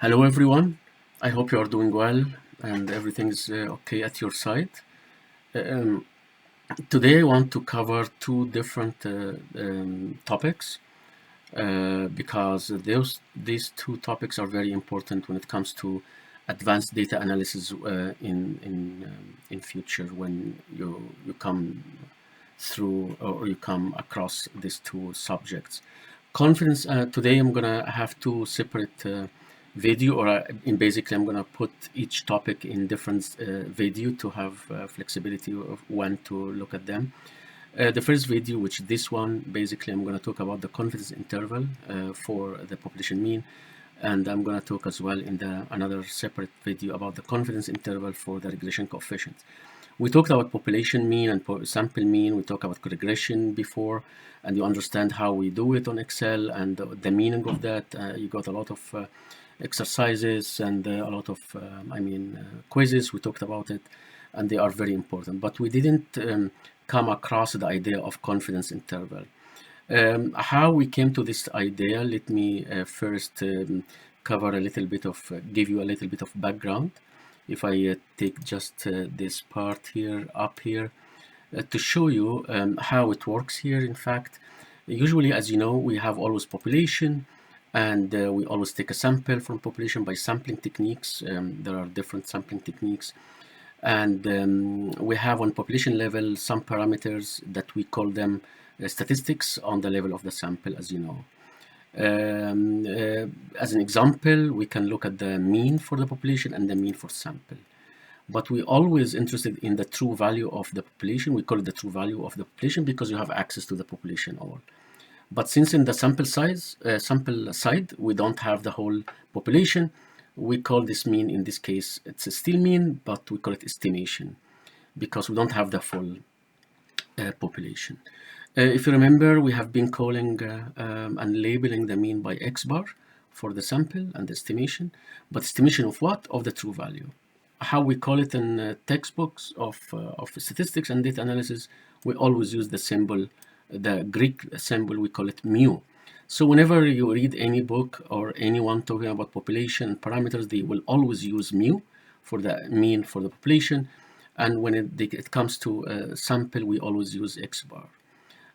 Hello everyone, I hope you are doing well and everything is okay at your side. Um, Today I want to cover two different topics because these two topics are very important when it comes to advanced data analysis in future when you come through or you come across these two subjects. Confidence. Today I'm gonna have two separate video, or in basically I'm gonna put each topic in different video to have flexibility of when to look at them. The first video, which is this one, basically I'm going to talk about the confidence interval for the population mean, and I'm going to talk as well in another separate video about the confidence interval for the regression coefficient. We talked about population mean and sample mean. We talked about regression before, and you understand how we do it on Excel and the meaning of that. You got a lot of exercises and a lot of, quizzes. We talked about it, and they are very important. But we didn't come across the idea of confidence interval. How we came to this idea, let me first cover a little bit of, give you a little bit of background. If I take just this part here, up here, to show you how it works here. In fact, usually, as you know, we have always population, and we always take a sample from population by sampling techniques. There are different sampling techniques. And we have on population level some parameters that we call them statistics on the level of the sample, as you know. As an example, we can look at the mean for the population and the mean for sample. But we always interested in the true value of the population. We call it the true value of the population because you have access to the population all. But since in the sample side, we don't have the whole population, we call this mean, in this case, it's a still mean, but we call it estimation because we don't have the full population. If you remember, we have been calling and labeling the mean by X bar for the sample and the estimation, but estimation of what? Of the true value. How we call it in textbooks of statistics and data analysis, we always use the symbol, the Greek symbol, we call it mu. So whenever you read any book or anyone talking about population and parameters, they will always use mu for the mean for the population. And when it comes to sample, we always use X bar.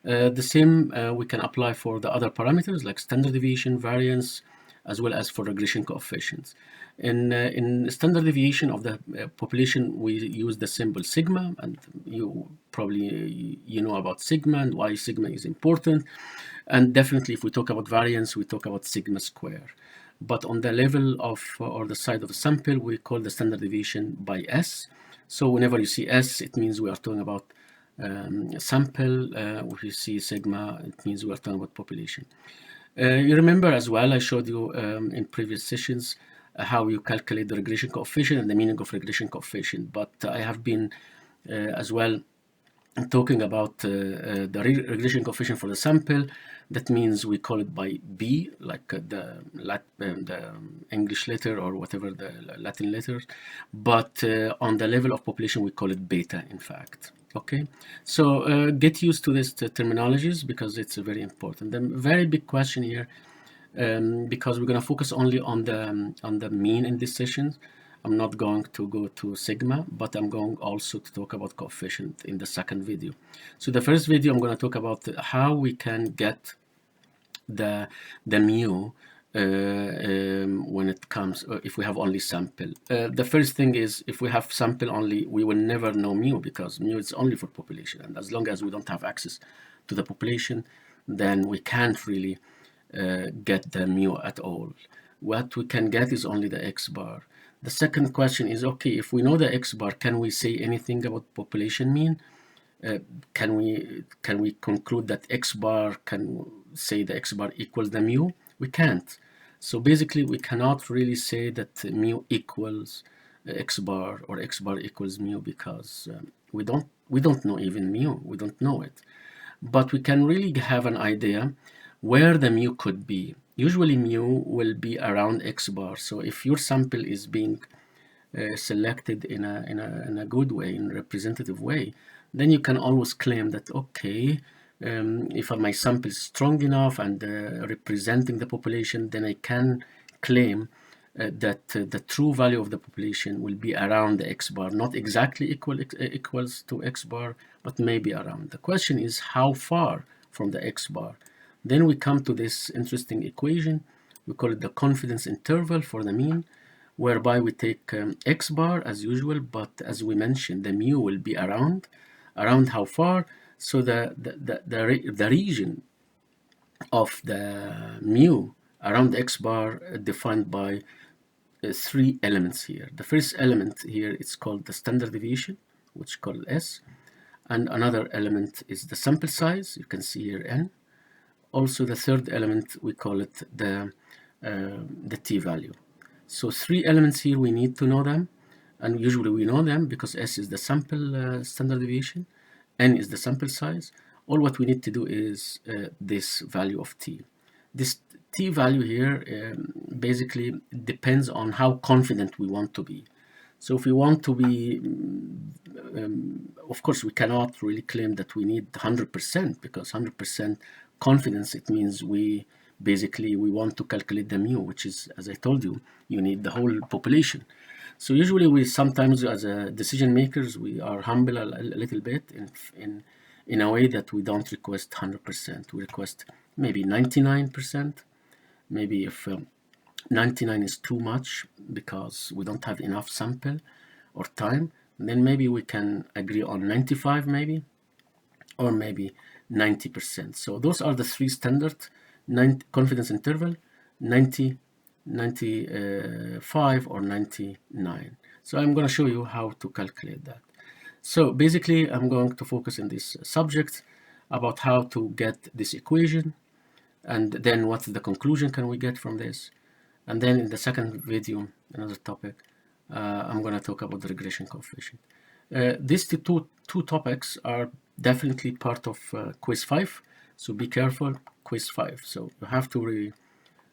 The same we can apply for the other parameters like standard deviation, variance, as well as for regression coefficients. In standard deviation of the population, we use the symbol sigma, and you probably know about sigma and why sigma is important. And definitely, if we talk about variance, we talk about sigma square. But on the level of or the side of the sample, we call the standard deviation by S. So whenever you see S, it means we are talking about sample. If you see sigma, it means we are talking about population. You remember as well, I showed you in previous sessions how you calculate the regression coefficient and the meaning of regression coefficient. But I have been as well talking about the regression coefficient for the sample. That means we call it by B, like the English letter or whatever the Latin letters. But on the level of population, we call it beta, in fact. Okay, so get used to these terminologies because it's very important. The very big question here, because we're going to focus only on the mean in this session. I'm not going to go to sigma, but I'm going also to talk about coefficient in the second video. So the first video, I'm going to talk about how we can get the mu when it comes, if we have only sample. The first thing is, if we have sample only, we will never know mu because mu is only for population. And as long as we don't have access to the population, then we can't really get the mu at all. What we can get is only the X bar. The second question is, okay, if we know the X bar, can we say anything about population mean? Can we conclude that X bar, can say the X bar equals the mu? We can't. So basically, we cannot really say that mu equals X bar or X bar equals mu because we don't know even mu. We don't know it. But we can really have an idea where the mu could be. Usually mu will be around X bar. So if your sample is being selected in a good way, in a representative way, then you can always claim that, okay, if my sample is strong enough and representing the population, then I can claim the true value of the population will be around the x bar, not exactly equals to x bar, but maybe around. The question is how far from the x bar. Then we come to this interesting equation. We call it the confidence interval for the mean, whereby we take x bar as usual, but as we mentioned, the mu will be around how far. So the region of the mu around x bar defined by three elements here. The first element here is called the standard deviation, which is called S, and another element is the sample size. You can see here n. Also, the third element, we call it the t-value. So three elements here, we need to know them, and usually we know them because S is the sample standard deviation, n is the sample size. All what we need to do is this value of t. This t value here basically depends on how confident we want to be. So if we want to be, of course, we cannot really claim that we need 100%, because 100% confidence, it means we want to calculate the mu, which is, as I told you, you need the whole population. So usually we sometimes, as decision makers, we are humble a little bit in a way that we don't request 100%. We request maybe 99%. Maybe if 99 is too much because we don't have enough sample or time, then maybe we can agree on 95 maybe, or maybe 90%. So those are the three standard confidence interval: 90, 95, or 99. So I'm going to show you how to calculate that. So basically, I'm going to focus in this subject about how to get this equation, and then what's the conclusion can we get from this. And then in the second video, another topic, I'm going to talk about the regression coefficient. These two topics are definitely part of quiz 5, so be careful, quiz 5. So you have to really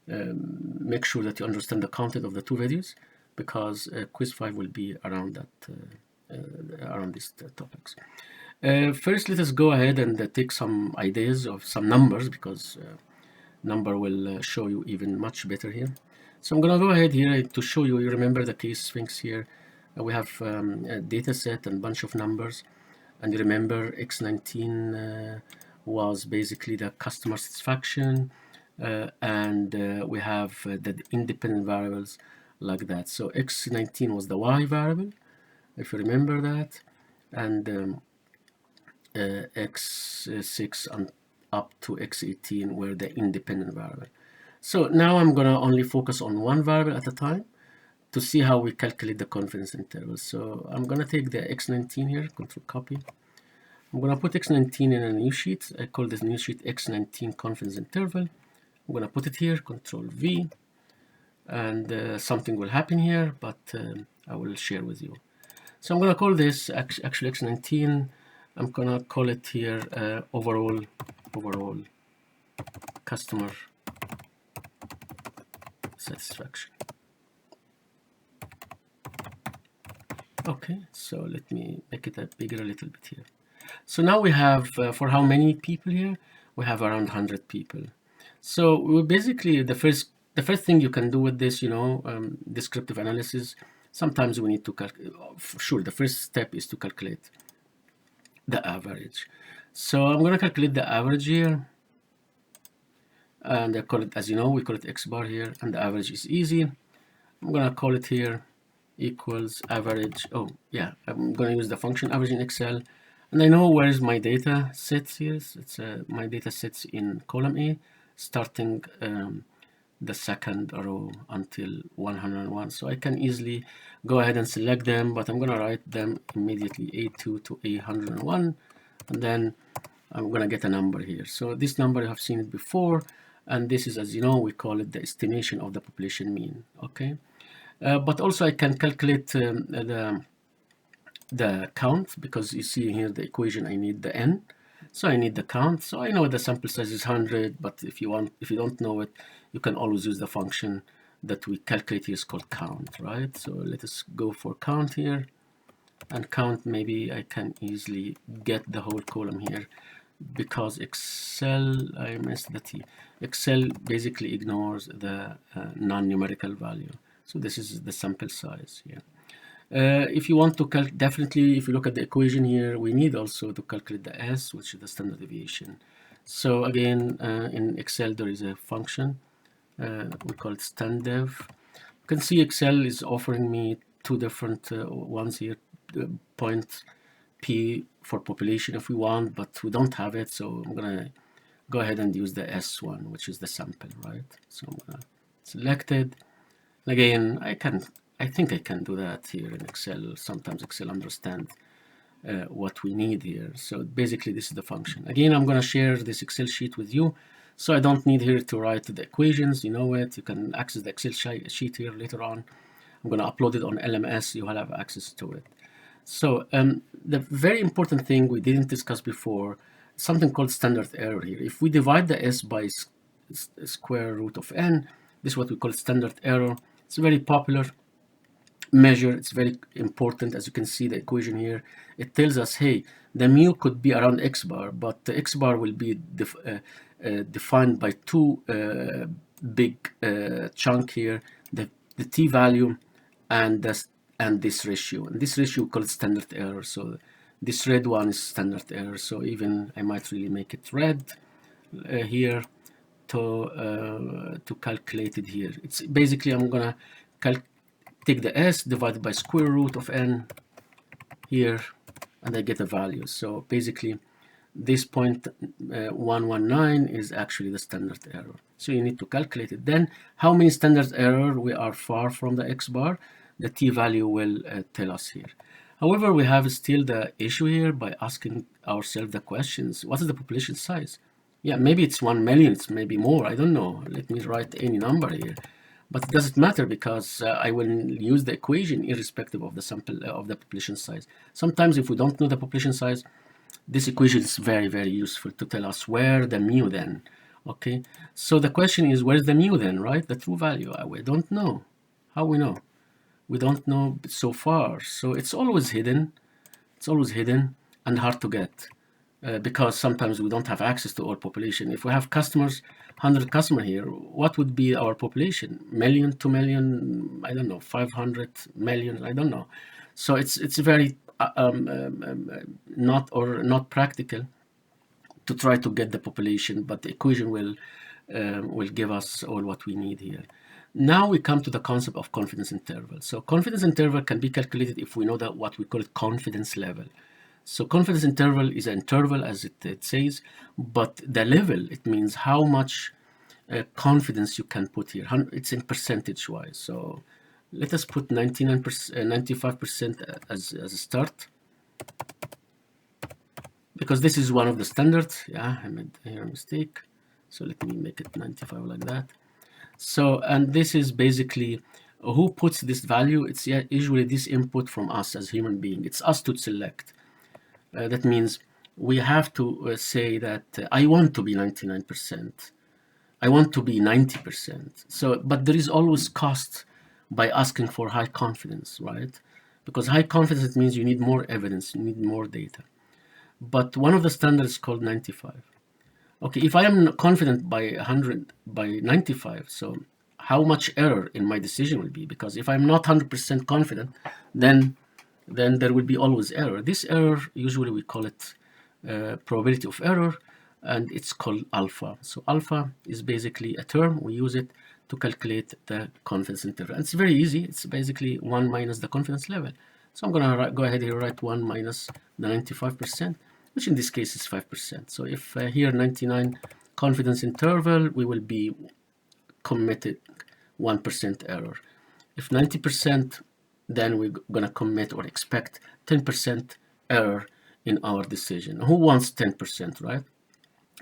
make sure that you understand the content of the two videos, because quiz 5 will be around that, around these topics. First, let us go ahead and take some ideas of some numbers, because number will show you even much better here. So I'm going to go ahead here to show you. You remember the case sphinx here. We have a data set and bunch of numbers, and you remember x19 was basically the customer satisfaction, and we have the independent variables like that. So x19 was the y variable, if you remember that, and x6 and up to x18 were the independent variable. So now I'm going to only focus on one variable at a time to see how we calculate the confidence interval. So I'm going to take the x19 here, control copy. I'm going to put x19 in a new sheet. I call this new sheet x19 confidence interval. I'm going to put it here, control V, and something will happen here, but I will share with you. So I'm going to call this actually x19. I'm going to call it here overall customer satisfaction. Okay, so let me make it bigger a little bit here. So now we have, for how many people here? We have around 100 people. So we basically, the first thing you can do with this, descriptive analysis, sometimes we need to calculate. Sure, the first step is to calculate the average. So I'm going to calculate the average here, and I call it, as you know, we call it x bar here, and the average is easy. I'm going to call it here equals average. Oh yeah, I'm going to use the function average in Excel, and I know where is my data sets here. It's my data sets in column A, starting the second row until 101. So I can easily go ahead and select them, but I'm going to write them immediately, A2 to A101, and then I'm going to get a number here. So this number, you have seen it before, and this is, as you know, we call it the estimation of the population mean. Okay, but also I can calculate the count, because you see here the equation, I need the n, so I need the count. So I know the sample size is 100, but if you don't know it, you can always use the function that we calculate here, is called count, right? So let us go for count here, and count, maybe I can easily get the whole column here, because Excel, I missed the T. Excel basically ignores the non-numerical value. So this is the sample size here. If you want to definitely, if you look at the equation here, we need also to calculate the S, which is the standard deviation. So again, in Excel, there is a function, we call it standdev. You can see Excel is offering me two different ones here, point P for population if we want, but we don't have it. So I'm gonna go ahead and use the S one, which is the sample, right? So I'm gonna select it. Again, I think I can do that here in Excel. Sometimes Excel understands what we need here. So basically this is the function. Again, I'm going to share this Excel sheet with you. So I don't need here to write the equations, you know it. You can access the Excel sheet here later on. I'm going to upload it on LMS. You will have access to it. So the very important thing we didn't discuss before, something called standard error here. If we divide the S by square root of n, this is what we call standard error. It's a very popular measure. It's very important. As you can see the equation here, it tells us, hey, the mu could be around x bar, but the x bar will be defined by two big chunk here, the t value and this ratio. And this ratio we call it standard error. So this red one is standard error. So even I might really make it red here to calculate it here. It's basically I'm gonna take the S divided by square root of n here, and I get a value. So basically this 0.119 is actually the standard error. So you need to calculate it. Then how many standard error we are far from the x bar, the t value will tell us here. However, we have still the issue here by asking ourselves the questions. What is the population size? Yeah, maybe it's 1 million, it's maybe more, I don't know. Let me write any number here. But it doesn't matter because I will use the equation irrespective of the sample of the population size. Sometimes if we don't know the population size, this equation is very, very useful to tell us where the mu then. Okay, so the question is, where's the mu then, right? The true value. We don't know. How we know? We don't know so far. So it's always hidden. It's always hidden and hard to get. Because sometimes we don't have access to all population. If we have customers, 100 customer here, what would be our population? Million, 2 million, I don't know, 500 million, I don't know. So it's very not practical to try to get the population, but the equation will give us all what we need here. Now we come to the concept of confidence interval. So confidence interval can be calculated if we know that what we call it confidence level. So confidence interval is an interval, as it says, but the level, it means how much confidence you can put here. It's in percentage wise. So let us put 99%, 95% as a start, because this is one of the standards. Yeah, I made here a mistake. So let me make it 95 like that. So, and this is basically who puts this value. It's usually this input from us as human being. It's us to select. That means we have to say that I want to be 99%. I want to be 90%. So, but there is always cost by asking for high confidence, right? Because high confidence, it means you need more evidence, you need more data. But one of the standards is called 95. Okay, if I am confident by 100, by 95, so how much error in my decision will be? Because if I'm not 100% confident, then there will be always error. This error, usually we call it probability of error, and it's called alpha. So alpha is basically a term, we use it to calculate the confidence interval. And it's very easy, it's basically 1 minus the confidence level. So I'm gonna go ahead here, write 1 minus the 95%, which in this case is 5%. So if here 99 confidence interval, we will be committed 1% error. If 90%, then we're gonna commit or expect 10% error in our decision. Who wants 10%, right?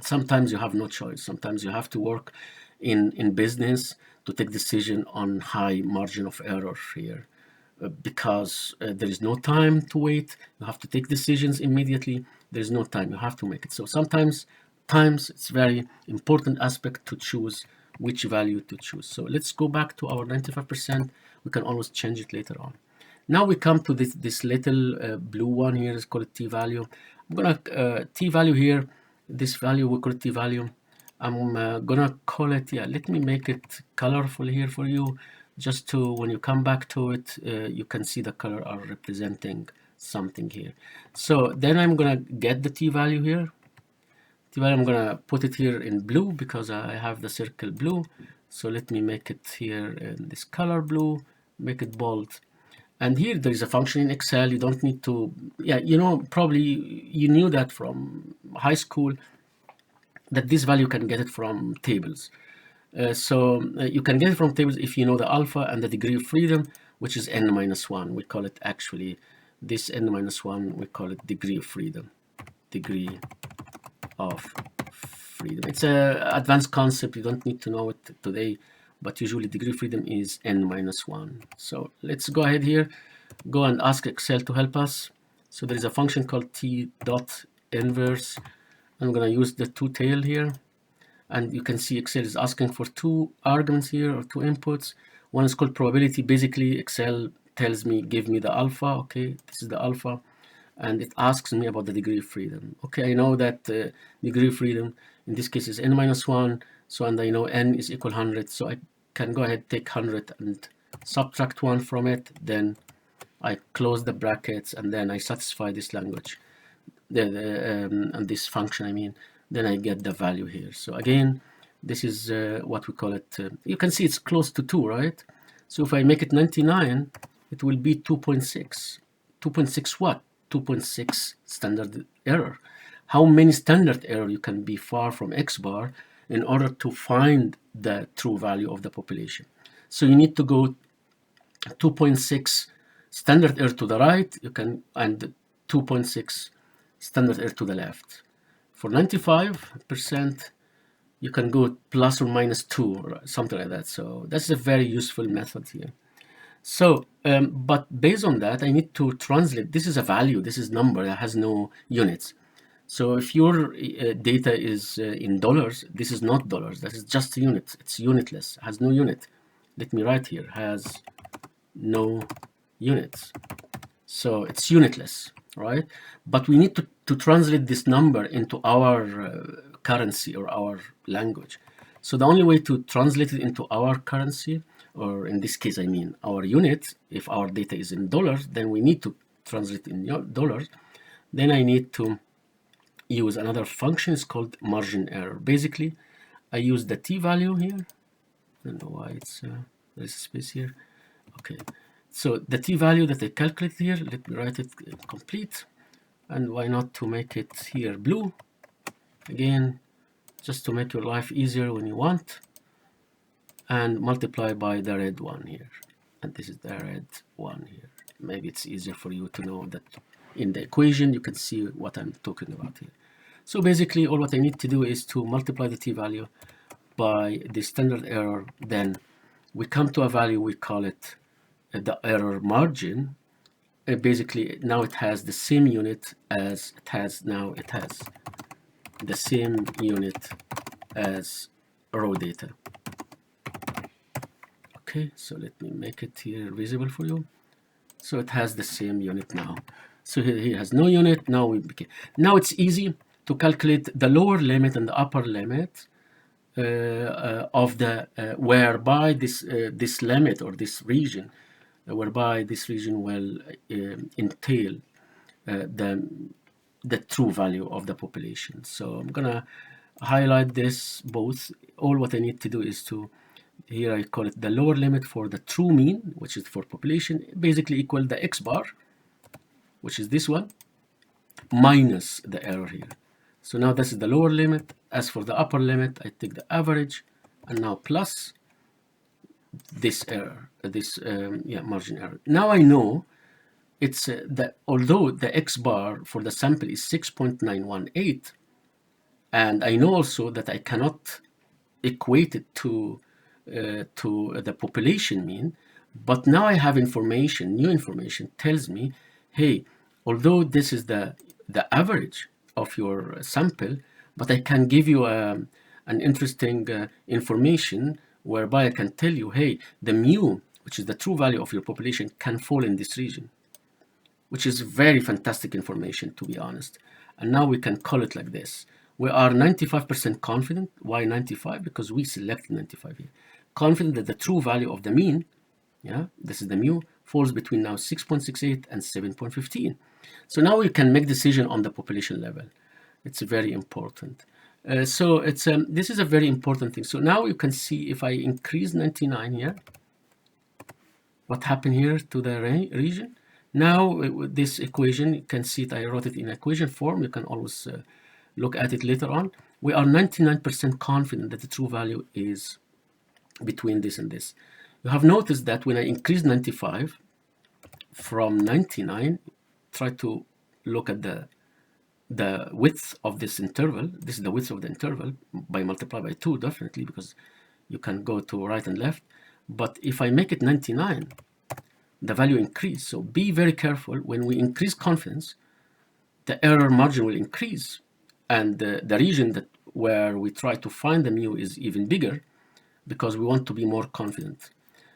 Sometimes you have no choice. Sometimes you have to work in business to take decision on high margin of error here because there is no time to wait. You have to take decisions immediately. There is no time. You have to make it. So sometimes it's very important aspect to choose which value to choose. So let's go back to our 95%. We can always change it later on. Now we come to this little blue one here. It's called t value. I'm gonna t value here. This value we call it t value. I'm gonna call it, yeah, let me make it colorful here for you. just to, when you come back to it, you can see the color are representing something here. So then I'm gonna get the t-value here. T-value, I'm gonna put it here in blue because I have the circle blue. So let me make it here in this color blue, make it bold. And here there is a function in Excel. You don't need to, yeah, you know, probably you knew that from high school, that this value can get it from tables. You can get it from tables if you know the alpha and the degree of freedom, which is n minus 1. We call it actually, this n minus 1, we call it degree of freedom. Degree of freedom. It's a advanced concept. You don't need to know it today, but usually degree of freedom is n minus 1. So let's go ahead here, go and ask Excel to help us. So there is a function called t dot inverse. I'm going to use the two tail here. And you can see Excel is asking for two arguments here, or two inputs. One is called probability. Basically, Excel tells me, give me the alpha. Okay, this is the alpha. And it asks me about the degree of freedom. Okay, I know that degree of freedom in this case is n minus 1. So, and I know n is equal 100. So I can go ahead, take 100 and subtract 1 from it. Then I close the brackets and then I satisfy this language, and this function, I mean. Then I get the value here. So again, this is what we call it. You can see it's close to 2, right? So if I make it 99, it will be 2.6. 2.6 what? 2.6 standard error. How many standard error you can be far from X bar in order to find the true value of the population? So you need to go 2.6 standard error to the right, you can, and 2.6 standard error to the left. For 95%, you can go plus or minus 2 or something like that. So that's a very useful method here. So, but based on that, I need to translate. This is a value, this is number that has no units. So if your data is in dollars, this is not dollars, that is just a unit. It's unitless, has no unit. Let me write here, has no units. So it's unitless, right? But we need to translate this number into our currency or our language. So the only way to translate it into our currency, or in this case, I mean our unit, if our data is in dollars, then we need to translate in dollars. Then I need to use another function. It's called margin error. Basically, I use the t-value here. I don't know why it's there's a space here. Okay, so the t-value that I calculate here, let me write it complete. And why not to make it here blue? Again, just to make your life easier when you want. And multiply by the red one here. And this is the red one here. Maybe it's easier for you to know that in the equation you can see what I'm talking about here. So basically all what I need to do is to multiply the t-value by the standard error. Then we come to a value, we call it the error margin. Basically now it has the same unit as it has now. It has the same unit as raw data. Okay, so let me make it here visible for you. So it has the same unit now. So here has no unit. Now now it's easy to calculate the lower limit and the upper limit of the whereby this limit or this region, whereby this region will entail the true value of the population. So I'm gonna highlight this both. All what I need to do is to, here I call it the lower limit for the true mean, which is for population, basically equal the X bar, which is this one, minus the error here. So now this is the lower limit. As for the upper limit, I take the average, and now plus this error, this margin error. Now I know it's that although the X bar for the sample is 6.918, and I know also that I cannot equate it to the population mean, but now I have information, new information tells me, hey, although this is the average of your sample, but I can give you an interesting information whereby I can tell you, hey, the mu, which is the true value of your population, can fall in this region, which is very fantastic information, to be honest. And now we can call it like this. We are 95% confident. Why 95? Because we selected 95 here. Confident that the true value of the mean Yeah, this is the mu, falls between now 6.68 and 7.15. So now we can make decision on the population level. It's very important. So it's this is a very important thing. So now you can see if I increase 99 here, what happened here to the region. Now with this equation, you can see it, I wrote it in equation form. You can always look at it later on. We are 99% confident that the true value is between this and this. You have noticed that when I increase 95 from 99, try to look at the width of this interval. This is the width of the interval by multiply by 2, definitely, because you can go to right and left. But if I make it 99, the value increase. So be very careful. When we increase confidence, the error margin will increase, and the region that where we try to find the mu is even bigger, because we want to be more confident.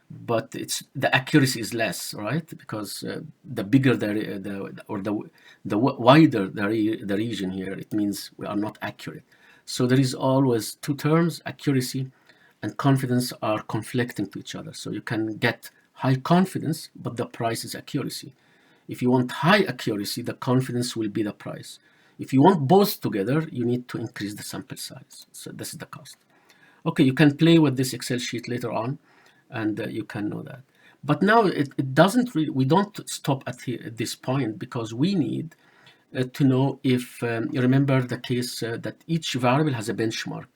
But it's the accuracy is less, right? Because the bigger the wider the region here, it means we are not accurate. So there is always two terms: accuracy and confidence are conflicting to each other. So you can get high confidence, but the price is accuracy. If you want high accuracy, the confidence will be the price. If you want both together, you need to increase the sample size. So this is the cost. Okay, you can play with this Excel sheet later on, and you can know that. But now it doesn't really, we don't stop at this point, because we need to know if, you remember the case that each variable has a benchmark.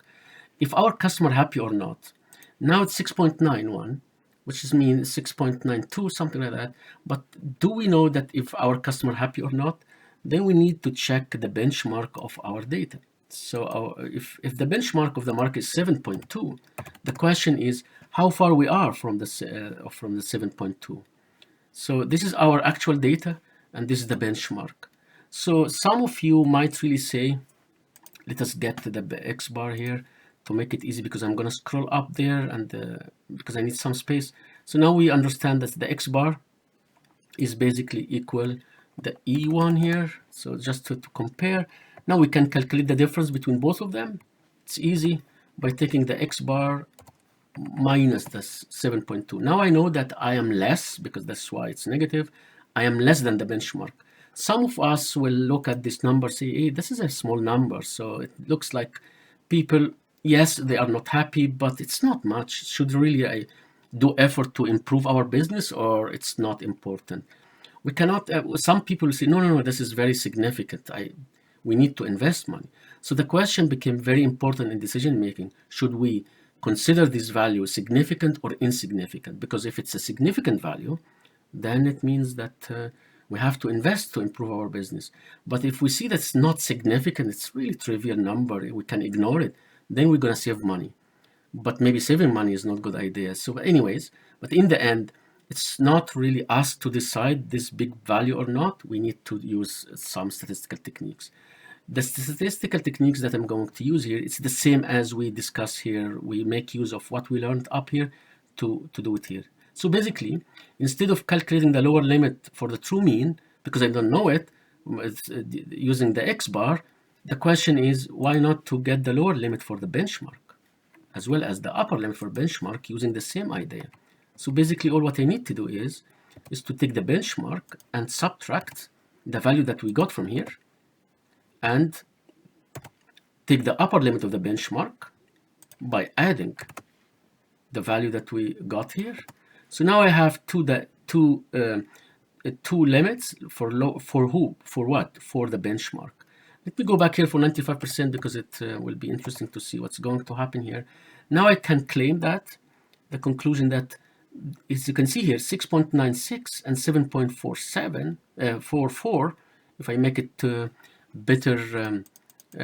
If our customer happy or not. Now it's 6.91, which is mean 6.92, something like that. But do we know that if our customer happy or not? Then we need to check the benchmark of our data. So if the benchmark of the market is 7.2, the question is how far we are from the 7.2. So this is our actual data, and this is the benchmark. So some of you might really say, let us get to the X bar here to make it easy, because I'm going to scroll up there, and because I need some space. So now we understand that the X bar is basically equal the E1 here. So just to compare, now we can calculate the difference between both of them. It's easy by taking the X bar minus the 7.2. Now I know that I am less, because that's why it's negative. I am less than the benchmark. Some of us will look at this number, say, hey, this is a small number. So it looks like people, yes, they are not happy, but it's not much. Should really do effort to improve our business, or it's not important? We cannot, some people say, no, this is very significant. We need to invest money. So the question became very important in decision making. Should we consider this value significant or insignificant? Because if it's a significant value, then it means that we have to invest to improve our business. But if we see that's not significant, it's really trivial number, we can ignore it, then we're going to save money. But maybe saving money is not a good idea. So anyways, but in the end, it's not really us to decide this big value or not. We need to use some statistical techniques. The statistical techniques that I'm going to use here, it's the same as we discuss here. We make use of what we learned up here to do it here. So basically, instead of calculating the lower limit for the true mean, because I don't know it, using the X bar, the question is, why not to get the lower limit for the benchmark, as well as the upper limit for benchmark, using the same idea. So basically, all what I need to do is to take the benchmark and subtract the value that we got from here, and take the upper limit of the benchmark by adding the value that we got here. So now I have two limits for what? For the benchmark. Let me go back here for 95%, because it will be interesting to see what's going to happen here. Now I can claim that the conclusion that, as you can see here, 6.96 and 7.44. If I make it better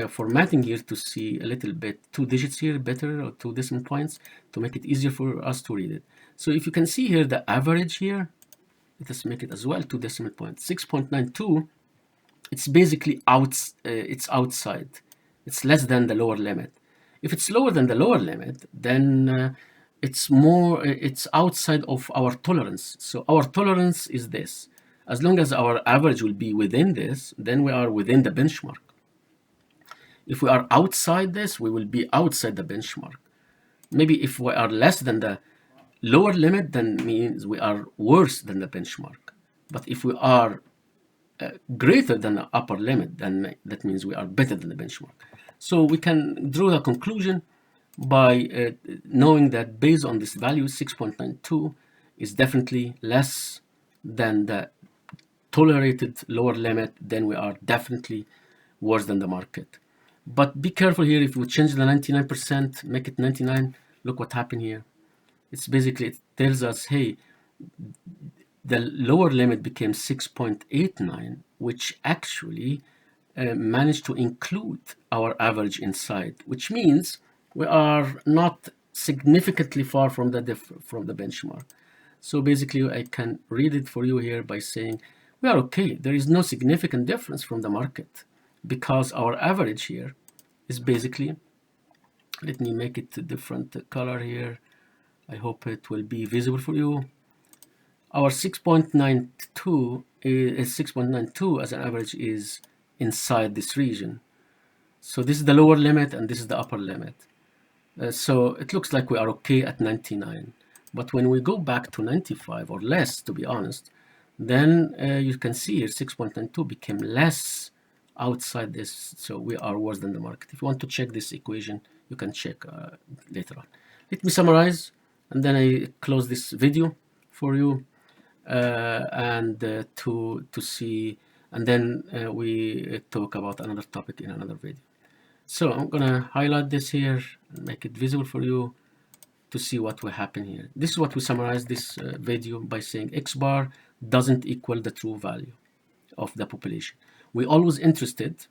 formatting here to see a little bit, 2 digits here better, or 2 decimal points, to make it easier for us to read it. So if you can see here the average here, let us make it as well 2 decimal points. 6.92, it's basically it's outside. It's less than the lower limit. If it's lower than the lower limit, then it's outside of our tolerance. So our tolerance is this. As long as our average will be within this, then we are within the benchmark. If we are outside this, we will be outside the benchmark. Maybe if we are less than the lower limit, then means we are worse than the benchmark. But if we are greater than the upper limit, then that means we are better than the benchmark. So we can draw the conclusion by knowing that based on this value, 6.92 is definitely less than the tolerated lower limit, then we are definitely worse than the market. But be careful here. If we change the 99%, make it 99, look what happened here. It's basically, it tells us, hey, the lower limit became 6.89, which actually managed to include our average inside, which means we are not significantly far from the benchmark. So basically, I can read it for you here by saying we are okay. There is no significant difference from the market because our average here is basically, let me make it a different color here. I hope it will be visible for you. Our 6.92 is 6.92 as an average is inside this region. So this is the lower limit and this is the upper limit. So it looks like we are okay at 99. But when we go back to 95 or less, to be honest, then you can see here 6.92 became less outside this. So we are worse than the market. If you want to check this equation, you can check later on. Let me summarize and then I close this video for you to see, and then we talk about another topic in another video. So I'm gonna highlight this here and make it visible for you to see what will happen here. This is what we summarize this video by saying X bar doesn't equal the true value of the population. We're always interested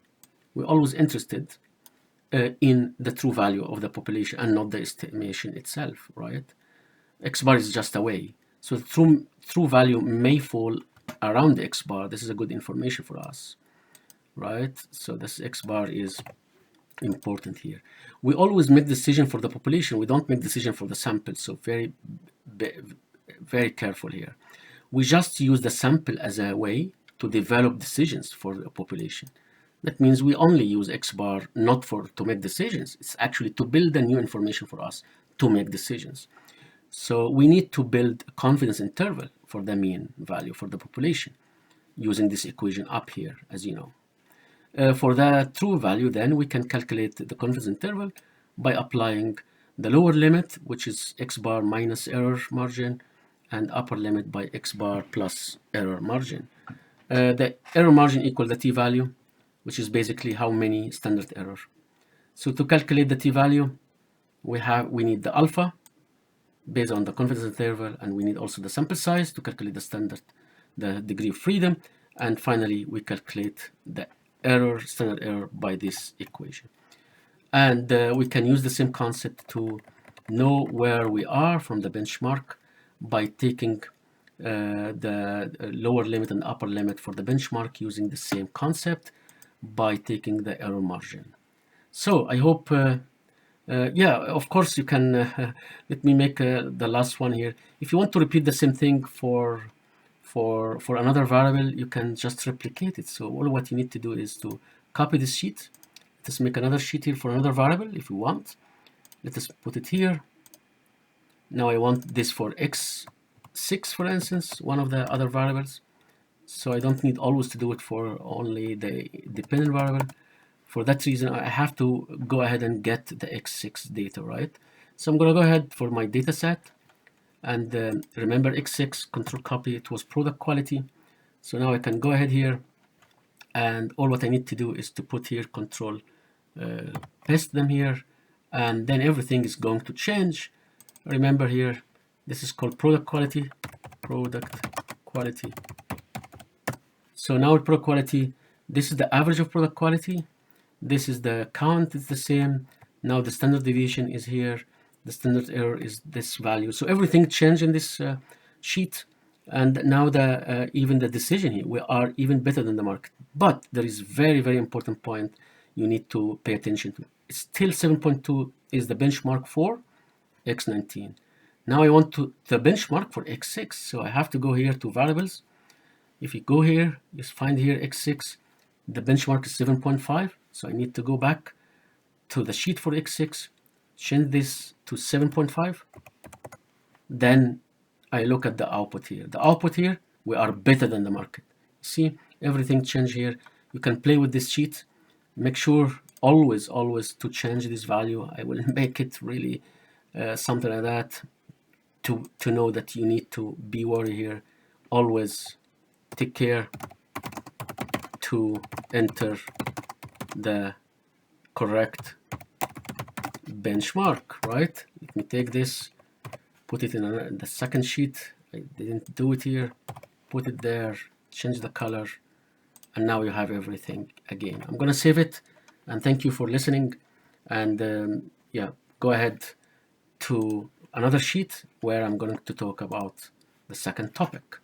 in the true value of the population and not the estimation itself, right? X bar is just a way. So the true value may fall around the X bar. This is a good information for us, right? So this X bar is important here. We always make decision for the population. We don't make decision for the sample. So very careful here. We just use the sample as a way to develop decisions for the population. That means we only use X bar not to make decisions. It's actually to build the new information for us to make decisions. So we need to build a confidence interval for the mean value for the population using this equation up here, as you know. For the true value, then we can calculate the confidence interval by applying the lower limit, which is X bar minus error margin, and upper limit by X bar plus error margin. The error margin equals the t-value, which is basically how many standard error. So to calculate the t-value, we need the alpha based on the confidence interval, and we need also the sample size to calculate the degree of freedom, and finally we calculate the standard error by this equation. And we can use the same concept to know where we are from the benchmark by taking the lower limit and upper limit for the benchmark using the same concept by taking the error margin. So I hope, yeah, of course you can, let me make the last one here. If you want to repeat the same thing for another variable, you can just replicate it. So all what you need to do is to copy this sheet. Let's make another sheet here for another variable if you want. Let us put it here. Now I want this for x6, for instance, one of the other variables. So I don't need always to do it for only the dependent variable. For that reason, I have to go ahead and get the x6 data, right? So I'm going to go ahead for my data set. And remember x6 control copy, it was product quality. So now I can go ahead here, and all what I need to do is to put here control paste them here, and then everything is going to change. Remember here, this is called product quality. So now product quality, this is the average of product quality. This is the count, it's the same. Now the standard deviation is here. The standard error is this value. So everything changed in this sheet. And now even the decision here, we are even better than the market. But there is very, very important point you need to pay attention to. It's still 7.2 is the benchmark for X19. Now I want the benchmark for X6. So I have to go here to variables. If you go here, you find here X6, the benchmark is 7.5. So I need to go back to the sheet for X6, change this to 7.5. Then I look at the output here. The output here, we are better than the market. See, everything change here. You can play with this sheet. Make sure always to change this value. I will make it really something like that to know that you need to be worried here. Always take care to enter the correct benchmark, right? Let me take this, put it in the second sheet. I didn't do it here. Put it there, change the color, and now you have everything again. I'm gonna save it, and thank you for listening. And yeah, go ahead to another sheet where I'm going to talk about the second topic.